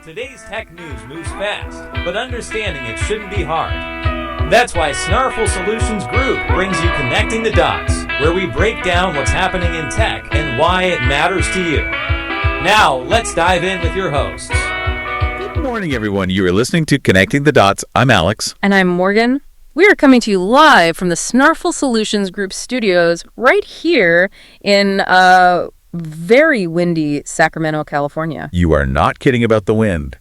Today's tech news moves fast, but understanding it shouldn't be hard. That's why Snarful Solutions Group brings you Connecting the Dots, where we break down what's happening in tech and why it matters to you. Now, let's dive in with your hosts. Good morning, everyone. You are listening to Connecting the Dots. I'm Alex. And I'm Morgan. We are coming to you live from the Snarful Solutions Group studios right here in very windy Sacramento, California. You are not kidding about the wind.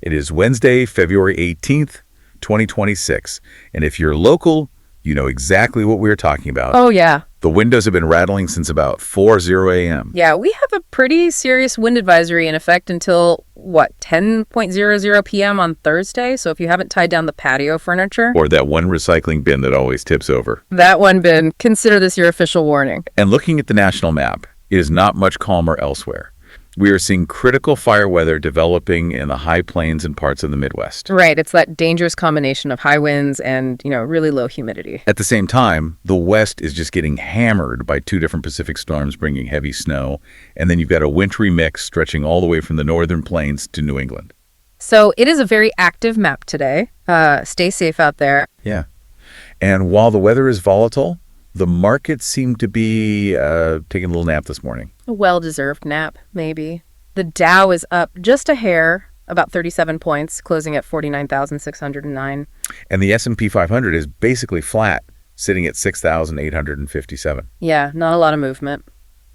It is Wednesday, February 18th, 2026. And if you're local, you know exactly what we're talking about. Oh, yeah. The windows have been rattling since about 4:00 a.m. Yeah, we have a pretty serious wind advisory in effect until, 10:00 p.m. on Thursday? So if you haven't tied down the patio furniture, Or that one recycling bin that always tips over. that one bin, consider this your official warning. And looking at the national map, it is not much calmer elsewhere. We are seeing critical fire weather developing in the high plains and parts of the Midwest. Right, it's that dangerous combination of high winds and, really low humidity. At the same time, the West is just getting hammered by two different Pacific storms bringing heavy snow, and then you've got a wintry mix stretching all the way from the northern plains to New England. So it is a very active map today. Stay safe out there. Yeah. And while the weather is volatile, the markets seem to be taking a little nap this morning. A well-deserved nap, maybe. The Dow is up just a hair, about 37 points, closing at 49,609. And the S&P 500 is basically flat, sitting at 6,857. Yeah, not a lot of movement.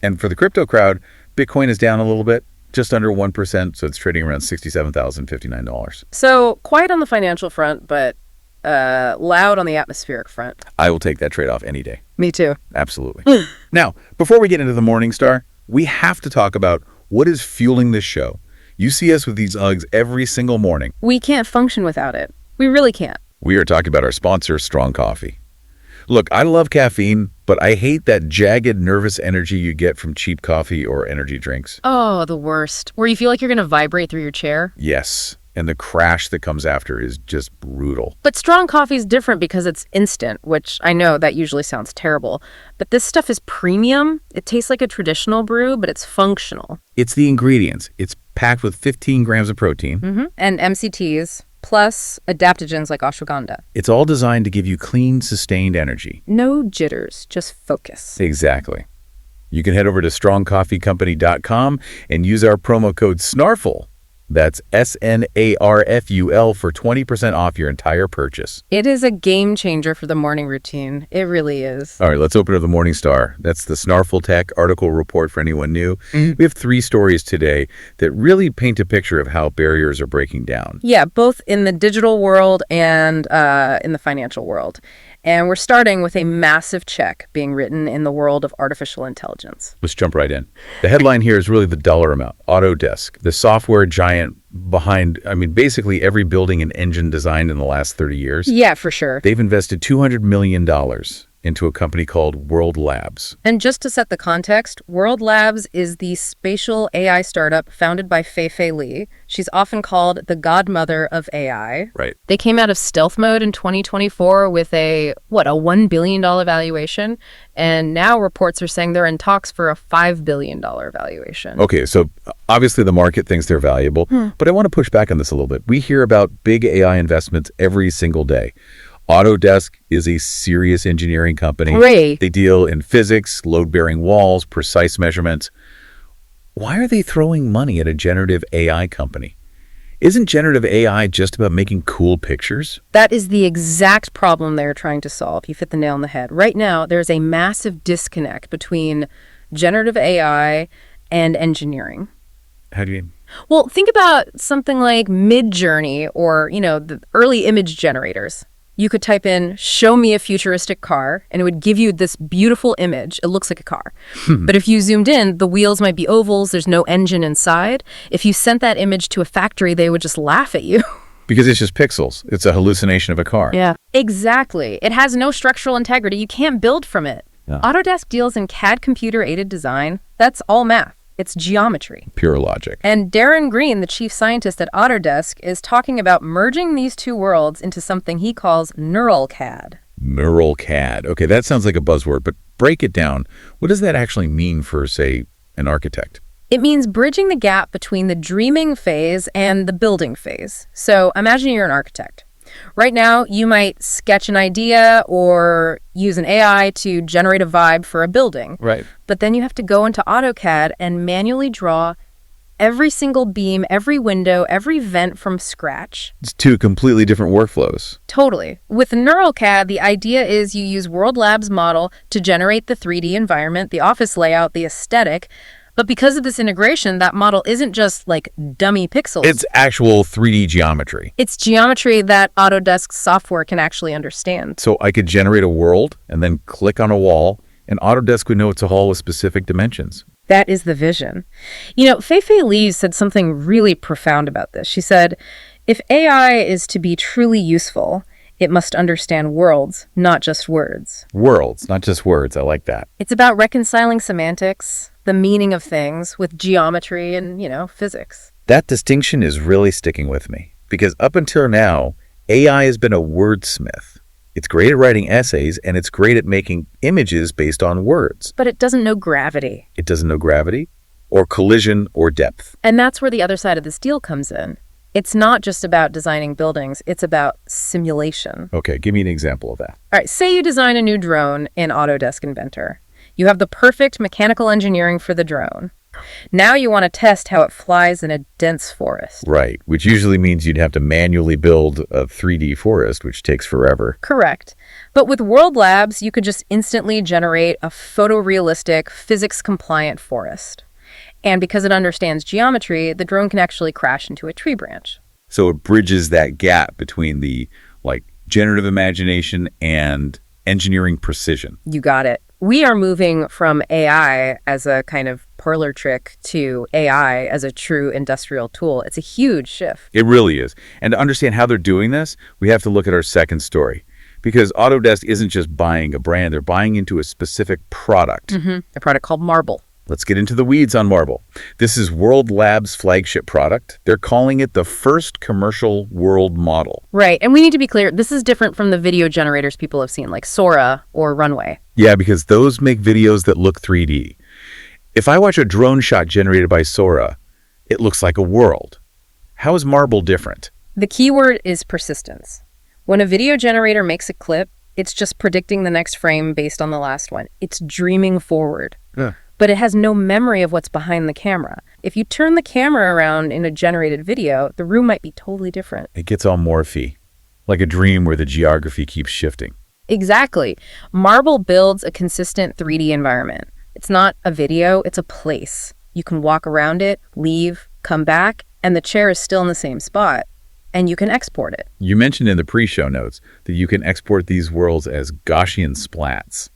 And for the crypto crowd, Bitcoin is down a little bit, just under 1%, so it's trading around $67,059. So quiet on the financial front, but loud on the atmospheric front. I will take that trade-off any day. Me too. Absolutely. Now, before we get into the Morning Star, we have to talk about what is fueling this show. You see us with these Uggs every single morning. We can't function without it. We really can't. We are talking about our sponsor, Strong Coffee. Look, I love caffeine, but I hate that jagged, nervous energy you get from cheap coffee or energy drinks. Oh, the worst. Where you feel like you're going to vibrate through your chair. Yes, and the crash that comes after is just brutal. But strong coffee is different because it's instant, which I know that usually sounds terrible. But this stuff is premium. It tastes like a traditional brew, but it's functional. It's the ingredients. It's packed with 15 grams of protein. And MCTs, plus adaptogens like ashwagandha. It's all designed to give you clean, sustained energy. No jitters, just focus. Exactly. You can head over to strongcoffeecompany.com and use our promo code SNARFUL. That's SNARFUL for 20% off your entire purchase. It is a game changer for the morning routine. It really is. All right, let's open up the Morning Star. That's the Snarful Tech article report for anyone new. We have 3 stories today that really paint a picture of how barriers are breaking down. Yeah, both in the digital world and in the financial world. And we're starting with a massive check being written in the world of artificial intelligence. Let's jump right in. The headline here is really the dollar amount. Autodesk, the software giant behind, basically every building and engine designed in the last 30 years. Yeah, for sure. They've invested $200 million into a company called World Labs. And just to set the context, World Labs is the spatial AI startup founded by Fei-Fei Li. She's often called the godmother of AI. Right. They came out of stealth mode in 2024 with a $1 billion valuation. And now reports are saying they're in talks for a $5 billion valuation. Okay, so obviously the market thinks they're valuable, but I want to push back on this a little bit. We hear about big AI investments every single day. Autodesk is a serious engineering company. Great. They deal in physics, load-bearing walls, precise measurements. Why are they throwing money at a generative AI company? Isn't generative AI just about making cool pictures? That is the exact problem they're trying to solve. You hit the nail on the head. Right now, there's a massive disconnect between generative AI and engineering. How do you mean? Well, think about something like Midjourney or, the early image generators. You could type in, show me a futuristic car, and it would give you this beautiful image. It looks like a car. But if you zoomed in, the wheels might be ovals. There's no engine inside. If you sent that image to a factory, they would just laugh at you. Because it's just pixels. It's a hallucination of a car. Yeah, exactly. It has no structural integrity. You can't build from it. Yeah. Autodesk deals in CAD computer-aided design. That's all math. It's geometry. Pure logic. And Darren Green, the chief scientist at Autodesk, is talking about merging these two worlds into something he calls neural CAD. Neural CAD. Okay, that sounds like a buzzword, but break it down. What does that actually mean for, say, an architect? It means bridging the gap between the dreaming phase and the building phase. So imagine you're an architect. Right now, you might sketch an idea or use an AI to generate a vibe for a building. Right. But then you have to go into AutoCAD and manually draw every single beam, every window, every vent from scratch. It's two completely different workflows. Totally. With NeuralCAD, the idea is you use World Labs model to generate the 3D environment, the office layout, the aesthetic. But because of this integration, that model isn't just like dummy pixels. It's actual 3D geometry. It's geometry that Autodesk software can actually understand. So I could generate a world and then click on a wall, and Autodesk would know it's a hall with specific dimensions. That is the vision. You know, Fei-Fei Li said something really profound about this. She said, if AI is to be truly useful, it must understand worlds, not just words. Worlds, not just words. I like that. It's about reconciling semantics, the meaning of things, with geometry and, physics. That distinction is really sticking with me, because up until now, AI has been a wordsmith. It's great at writing essays, and it's great at making images based on words. But it doesn't know gravity. It doesn't know gravity, or collision, or depth. And that's where the other side of this deal comes in. It's not just about designing buildings, it's about simulation. Okay, give me an example of that. All right, say you design a new drone in Autodesk Inventor. You have the perfect mechanical engineering for the drone. Now you want to test how it flies in a dense forest. Right, which usually means you'd have to manually build a 3D forest, which takes forever. Correct. But with World Labs, you could just instantly generate a photorealistic, physics-compliant forest. And because it understands geometry, the drone can actually crash into a tree branch. So it bridges that gap between the generative imagination and engineering precision. You got it. We are moving from AI as a kind of parlor trick to AI as a true industrial tool. It's a huge shift. It really is. And to understand how they're doing this, we have to look at our second story. Because Autodesk isn't just buying a brand, they're buying into a specific product. A product called Marble. Let's get into the weeds on Marble. This is World Labs' flagship product. They're calling it the first commercial world model. Right. And we need to be clear, this is different from the video generators people have seen, like Sora or Runway. Yeah, because those make videos that look 3D. If I watch a drone shot generated by Sora, it looks like a world. How is Marble different? The key word is persistence. When a video generator makes a clip, it's just predicting the next frame based on the last one. It's dreaming forward. Yeah. But it has no memory of what's behind the camera. If you turn the camera around in a generated video, the room might be totally different. It gets all morphy, like a dream where the geography keeps shifting. Exactly. Marble builds a consistent 3D environment. It's not a video, it's a place. You can walk around it, leave, come back, and the chair is still in the same spot. And you can export it. You mentioned in the pre-show notes that you can export these worlds as Gaussian splats.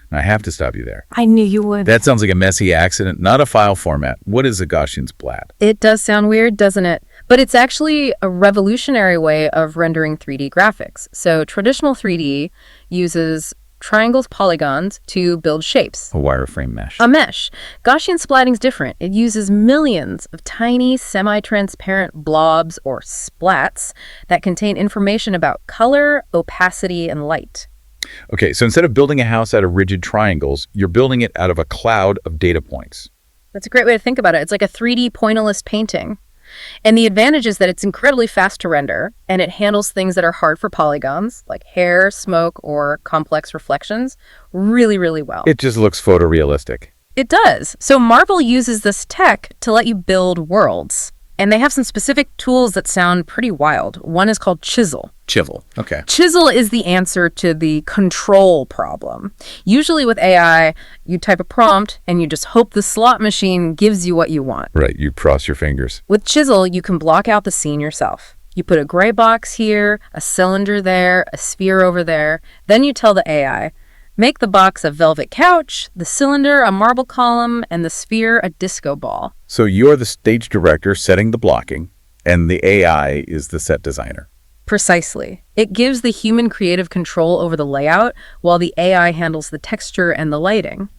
I have to stop you there. I knew you would. That sounds like a messy accident, not a file format. What is a Gaussian splat? It does sound weird, doesn't it? But it's actually a revolutionary way of rendering 3D graphics. So traditional 3D uses triangles, polygons to build shapes. A wireframe mesh. A mesh. Gaussian splatting's different. It uses millions of tiny, semi-transparent blobs or splats that contain information about color, opacity, and light. Okay, so instead of building a house out of rigid triangles, you're building it out of a cloud of data points. That's a great way to think about it. It's like a 3D pointillist painting. And the advantage is that it's incredibly fast to render, and it handles things that are hard for polygons, like hair, smoke, or complex reflections, really, really well. It just looks photorealistic. It does. So Marble uses this tech to let you build worlds. And they have some specific tools that sound pretty wild. One is called Chisel. Chisel. Okay. Chisel is the answer to the control problem. Usually with AI, you type a prompt and you just hope the slot machine gives you what you want. Right, you cross your fingers. With Chisel, you can block out the scene yourself. You put a gray box here, a cylinder there, a sphere over there. Then you tell the AI, make the box a velvet couch, the cylinder a marble column, and the sphere a disco ball. So you're the stage director setting the blocking, and the AI is the set designer. Precisely. It gives the human creative control over the layout, while the AI handles the texture and the lighting.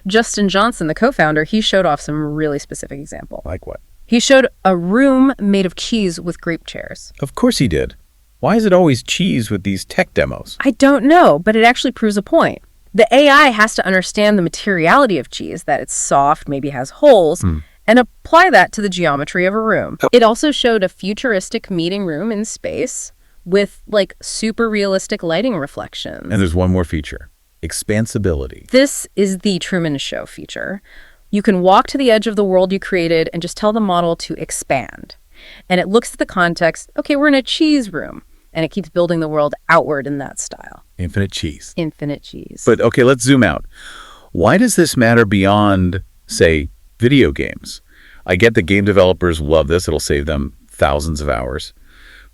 Justin Johnson, the co-founder, he showed off some really specific example. Like what? He showed a room made of cheese with grape chairs. Of course he did. Why is it always cheese with these tech demos? I don't know, but it actually proves a point. The AI has to understand the materiality of cheese, that it's soft, maybe has holes, and apply that to the geometry of a room. It also showed a futuristic meeting room in space with like super realistic lighting reflections. And there's one more feature, expansibility. This is the Truman Show feature. You can walk to the edge of the world you created and just tell the model to expand. And it looks at the context, okay, we're in a cheese room. And it keeps building the world outward in that style. Infinite cheese. Infinite cheese. But okay, let's zoom out. Why does this matter beyond, say, video games? I get that game developers love this. It'll save them thousands of hours.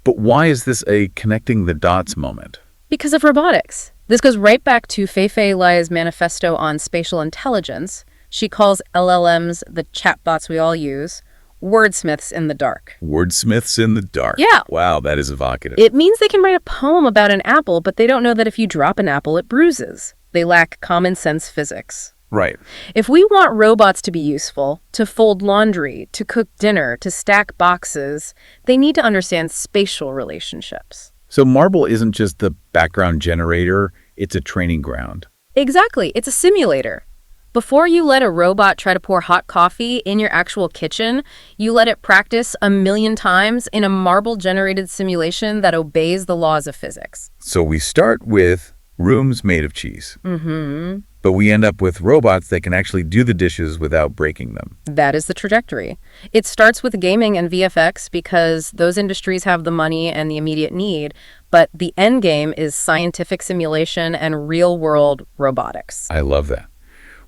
But why is this a connecting the dots moment? Because of robotics. This goes right back to Fei-Fei Li's manifesto on spatial intelligence. She calls LLMs, the chatbots we all use, wordsmiths in the dark. Wordsmiths in the dark. Yeah. Wow, that is evocative. It means they can write a poem about an apple, but they don't know that if you drop an apple, it bruises. They lack common sense physics. Right. If we want robots to be useful, to fold laundry, to cook dinner, to stack boxes, they need to understand spatial relationships. So Marble isn't just the background generator, it's a training ground. Exactly. It's a simulator. Before you let a robot try to pour hot coffee in your actual kitchen, you let it practice 1,000,000 times in a Marble-generated simulation that obeys the laws of physics. So we start with rooms made of cheese. Mm-hmm. But we end up with robots that can actually do the dishes without breaking them. That is the trajectory. It starts with gaming and VFX because those industries have the money and the immediate need, but the end game is scientific simulation and real-world robotics. I love that.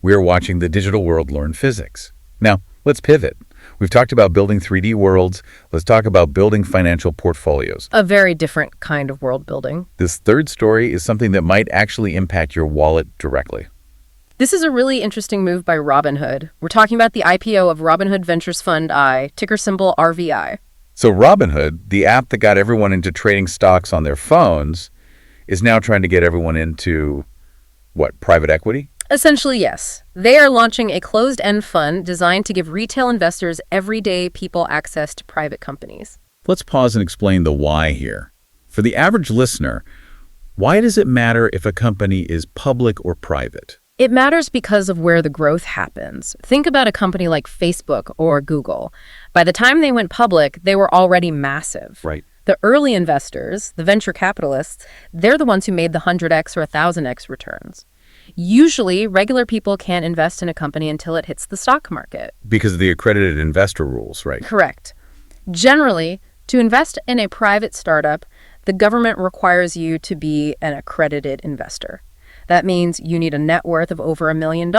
We're watching the digital world learn physics. Now, let's pivot. We've talked about building 3D worlds. Let's talk about building financial portfolios. A very different kind of world building. This third story is something that might actually impact your wallet directly. This is a really interesting move by Robinhood. We're talking about the IPO of Robinhood Ventures Fund I, ticker symbol RVI. So Robinhood, the app that got everyone into trading stocks on their phones, is now trying to get everyone into, what, private equity? Essentially, yes. They are launching a closed-end fund designed to give retail investors everyday people access to private companies. Let's pause and explain the why here. For the average listener, why does it matter if a company is public or private? It matters because of where the growth happens. Think about a company like Facebook or Google. By the time they went public, they were already massive. Right. The early investors, the venture capitalists, they're the ones who made the 100x or 1,000x returns. Usually, regular people can't invest in a company until it hits the stock market. Because of the accredited investor rules, right? Correct. Generally, to invest in a private startup, the government requires you to be an accredited investor. That means you need a net worth of over $1 million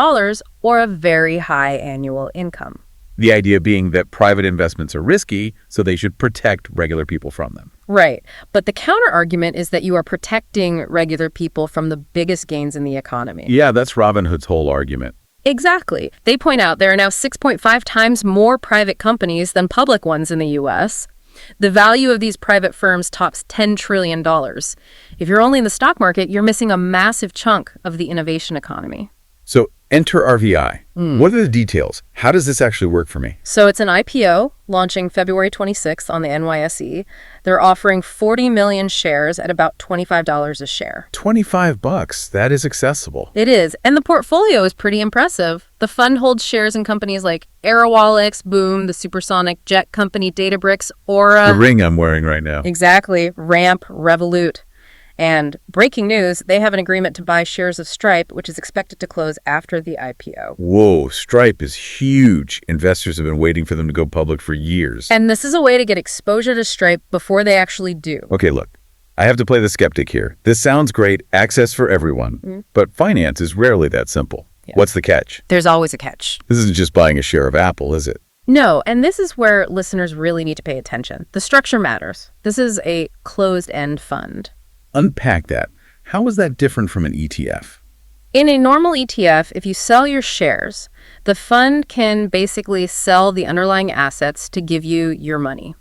or a very high annual income. The idea being that private investments are risky, so they should protect regular people from them. Right. But the counter-argument is that you are protecting regular people from the biggest gains in the economy. Yeah, that's Robinhood's whole argument. Exactly. They point out there are now 6.5 times more private companies than public ones in the U.S. The value of these private firms tops $10 trillion. If you're only in the stock market, you're missing a massive chunk of the innovation economy. So enter RVI. What are the details? How does this actually work for me? So it's an IPO launching February 26th on the NYSE. They're offering 40 million shares at about $25 a share. $25. That is accessible. It is. And the portfolio is pretty impressive. The fund holds shares in companies like Aerawalix, Boom, the supersonic jet company Databricks, Aura. The ring I'm wearing right now. Exactly. Ramp, Revolut. And breaking news, they have an agreement to buy shares of Stripe, which is expected to close after the IPO. Whoa, Stripe is huge. Investors have been waiting for them to go public for years. And this is a way to get exposure to Stripe before they actually do. Okay, look, I have to play the skeptic here. This sounds great, access for everyone, but finance is rarely that simple. Yeah. What's the catch? There's always a catch. This isn't just buying a share of Apple, is it? No, and this is where listeners really need to pay attention. The structure matters. This is a closed-end fund. Unpack that. How is that different from an ETF? In a normal ETF, if you sell your shares, the fund can basically sell the underlying assets to give you your money.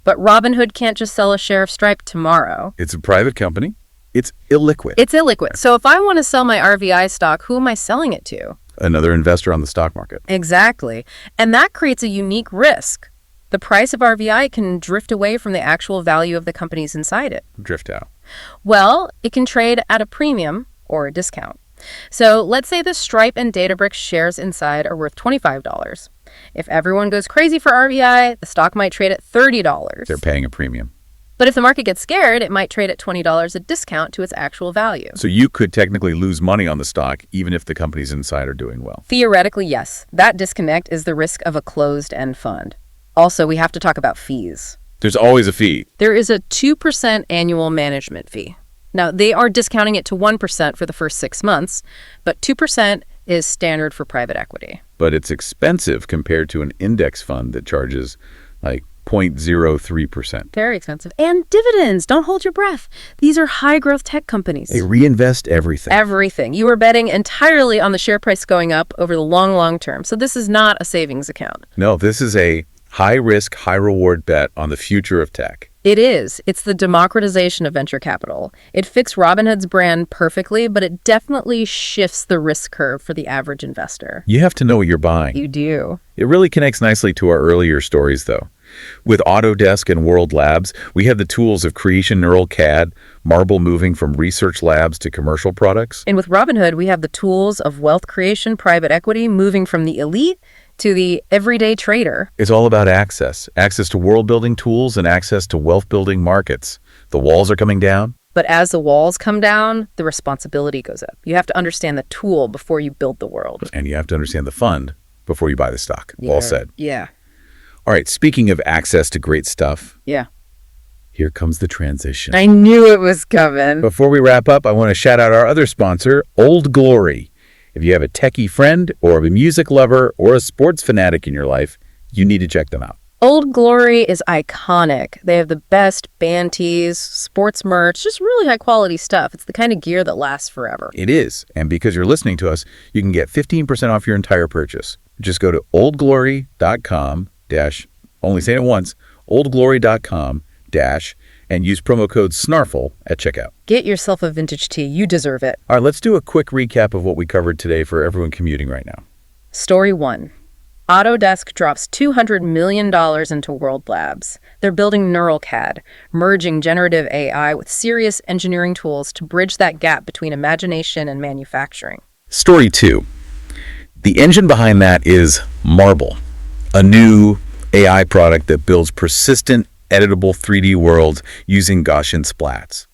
But Robinhood can't just sell a share of Stripe tomorrow. It's a private company. It's illiquid. It's illiquid. So if I want to sell my RVI stock, who am I selling it to? Another investor on the stock market. Exactly. And that creates a unique risk. The price of RVI can drift away from the actual value of the companies inside it. Drift out. Well, it can trade at a premium or a discount. So let's say the Stripe and Databricks shares inside are worth $25. If everyone goes crazy for RVI, the stock might trade at $30. They're paying a premium. But if the market gets scared, it might trade at $20, a discount to its actual value. So you could technically lose money on the stock even if the company's inside are doing well. Theoretically, yes. That disconnect is the risk of a closed-end fund. Also, we have to talk about fees. There's always a fee. There is a 2% annual management fee. Now, they are discounting it to 1% for the first 6 months, but 2% is standard for private equity. But it's expensive compared to an index fund that charges like 0.03%. Very expensive. And dividends. Don't hold your breath. These are high-growth tech companies. They reinvest everything. Everything. You are betting entirely on the share price going up over the long term. So this is not a savings account. No, this is a high-risk, high-reward bet on the future of tech. It is. It's the democratization of venture capital. It fits Robinhood's brand perfectly, but it definitely shifts the risk curve for the average investor. You have to know what you're buying. You do. It really connects nicely to our earlier stories, though. With Autodesk and World Labs, we have the tools of Creation Neural CAD, Marble moving from research labs to commercial products. And with Robinhood, we have the tools of wealth creation, private equity, moving from the elite to the everyday trader. It's all about access to world-building tools and access to wealth-building markets. The walls are coming down. But as the walls come down, the responsibility goes up. You have to understand the tool before you build the world. And you have to understand the fund before you buy the stock. Yeah. Well said. Yeah. All right, speaking of access to great stuff, Yeah. here comes the transition. I knew it was coming. Before we wrap up, I want to shout out our other sponsor, Old Glory. If you have a techie friend or a music lover or a sports fanatic in your life, you need to check them out. Old Glory is iconic. They have the best band tees, sports merch, just really high quality stuff. It's the kind of gear that lasts forever. It is. And because you're listening to us, you can get 15% off your entire purchase. Just go to oldglory.com- only say it once, oldglory.com- and use promo code SNARFL at checkout. Get yourself a vintage tee. You deserve it. All right, let's do a quick recap of what we covered today for everyone commuting right now. Story 1. Autodesk drops $200 million into World Labs. They're building Neural CAD, merging generative AI with serious engineering tools to bridge that gap between imagination and manufacturing. Story 2. The engine behind that is Marble, a new AI product that builds persistent, editable 3D worlds using Gaussian splats.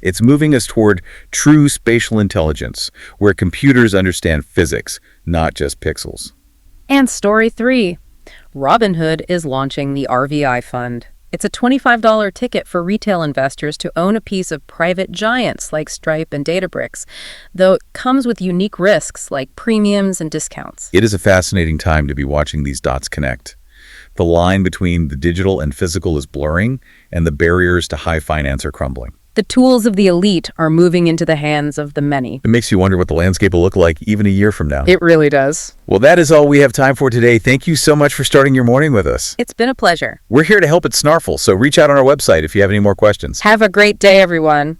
It's moving us toward true spatial intelligence, where computers understand physics, not just pixels. And story 3. Robinhood is launching the RVI Fund. It's a $25 ticket for retail investors to own a piece of private giants like Stripe and Databricks, though it comes with unique risks like premiums and discounts. It is a fascinating time to be watching these dots connect. The line between the digital and physical is blurring, and the barriers to high finance are crumbling. The tools of the elite are moving into the hands of the many. It makes you wonder what the landscape will look like even a year from now. It really does. Well, that is all we have time for today. Thank you so much for starting your morning with us. It's been a pleasure. We're here to help at Snarful, so reach out on our website if you have any more questions. Have a great day, everyone.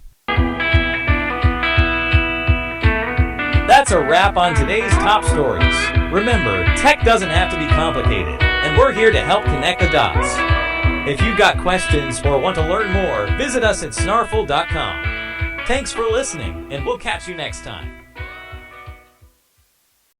That's a wrap on today's top stories. Remember, tech doesn't have to be complicated, and we're here to help connect the dots. If you've got questions or want to learn more, visit us at snarful.com. Thanks for listening, and we'll catch you next time.